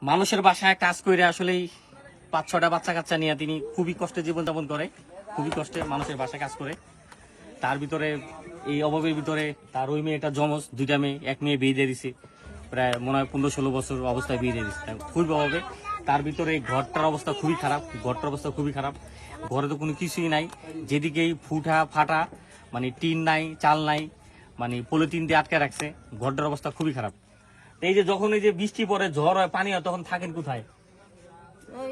মানুষের বাসায় কাজ করে আসলেই 5-6টা বাচ্চা কাচ্চা নিয়ে তিনি খুবই কষ্টে জীবনযাপন করে, খুবই কষ্টে মানুষের বাসায় কাজ করে। তার ভিতরে এই অভাবের ভিতরে তার ওই মেয়েটা জমজ, 2টা মেয়ে, এক মেয়ে বিয়ে দিয়ে দিছে, প্রায় মনে হয় 15-16 বছর অবস্থায় বিয়ে দিয়ে দিচ্ছে, খুবই অভাবে। তার ভিতরে ঘরটার অবস্থা খুবই খারাপ, ঘরে তো কোনো কিছুই নাই, যেদিকেই ফুটা ফাটা, মানে টিন নাই, চাল নাই, মানে পলিথিন দিয়ে আটকে রাখছে, ঘরটার অবস্থা খুবই খারাপ। এই যে যখন এই যে বৃষ্টি পড়ে, ঝড় হয়, পানি হয়, তখন থাকেন কোথায়? ওই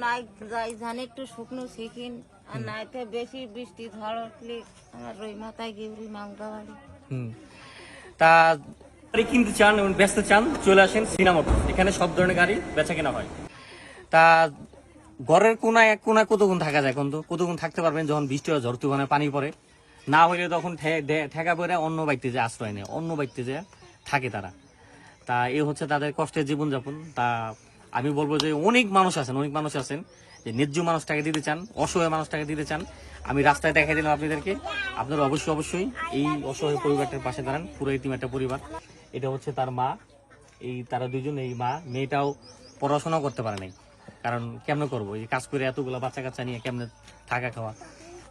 নাই যাই জানি একটু শুকনো শিখিন আর নাইতে বেশি বৃষ্টি ঝড় উঠলে আমার ওই মাথায় গিয়ে মাংটা বাড়ি। তা গাড়ি কিনতে চান এবং ব্যস্ত চান, চলে আসেন সিনেমা মোটরস, এখানে সব ধরনের গাড়ি বেচা কেনা হয়। তা ঘরের কোনায় এক কোনায় কতক্ষণ থাকা যায়, কতক্ষণ থাকতে পারবেন যখন বৃষ্টি হয়, ঝড় তুফানে পানি পড়ে? না হইলে তখন ঠেকা পড়ে অন্য বাড়িতে যে আশ্রয় নেয়, অন্য বাড়িতে যে থাকে তারা। তা এ হচ্ছে তাদের কষ্টের জীবনযাপন। তা আমি বলবো যে অনেক মানুষ আছেন যে ন্যায্য মানুষটাকে দিতে চান, অসহায় মানুষটাকে দিতে চান। আমি রাস্তায় দেখাই দিলাম আপনাদেরকে, আপনারা অবশ্যই এই অসহায় পরিবারটার পাশে দাঁড়ান। পুরো এতিম একটা পরিবার, এটা হচ্ছে তার মা, এই তারা দুজন, এই মেয়েটাও পড়াশোনাও করতে পারে নাই, কারণ কেমনে করবো, এই কাজ করে এতগুলো বাচ্চা কাচ্চা নিয়ে কেমনে থাকা খাওয়া।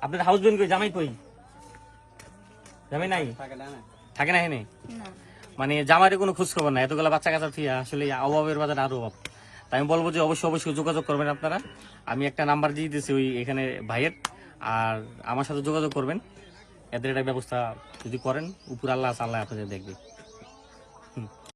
আপনার হাউসবেন্ড কই, জামাই কই? জামাই নাই, থাকে না এখানে, মানে জামাইয়ের কোনো খোঁজ খবর নাই, এতগুলো বাচ্চা কাচ্চা থিয়া আসলে অভাবের বাজারে আরো অভাব। তাই আমি বলবো যে অবশ্যই যোগাযোগ করবেন আপনারা। আমি একটা নাম্বার দিয়ে দিয়েছি ওই এখানে ভাইয়ের, আর আমার সাথে যোগাযোগ করবেন, এদের একটা ব্যবস্থা যদি করেন, উপর আল্লাহ আপনাদের দেখবে।